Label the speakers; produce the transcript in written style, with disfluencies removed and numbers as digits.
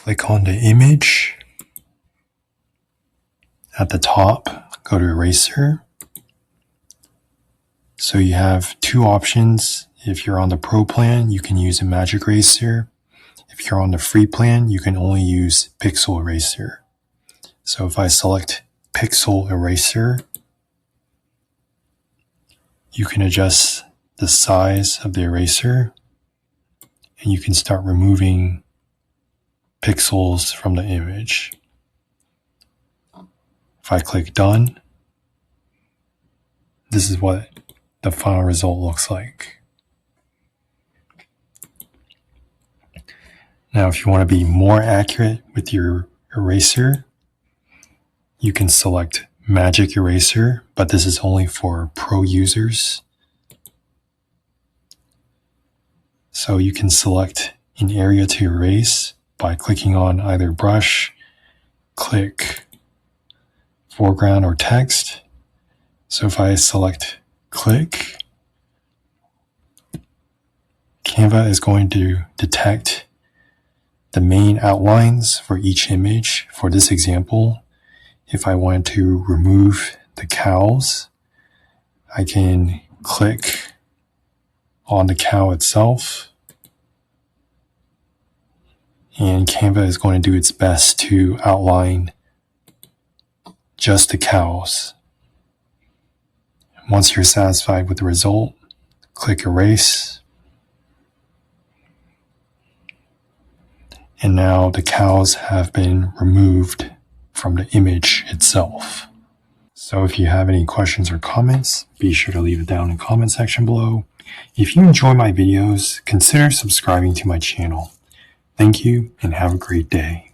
Speaker 1: Click on the image. At the top, go to Eraser. So you have two options. If you're on the Pro plan, you can use a Magic Eraser. If you're on the free plan, you can only use Pixel Eraser. So if I select Pixel Eraser, you can adjust the size of the eraser and you can start removing pixels from the image. If I click Done, this is what the final result looks like. Now, if you want to be more accurate with your eraser, you can select Magic Eraser, but this is only for pro users. So you can select an area to erase by clicking on either brush, click foreground, or text. So if I select click, Canva is going to detect the main outlines for each image. For this example, if I want to remove the cows, I can click on the cow itself, and Canva is going to do its best to outline just the cows. Once you're satisfied with the result, click Erase. And now the cows have been removed from the image itself. So if you have any questions or comments, be sure to leave it down in the comment section below. If you enjoy my videos, consider subscribing to my channel. Thank you and have a great day.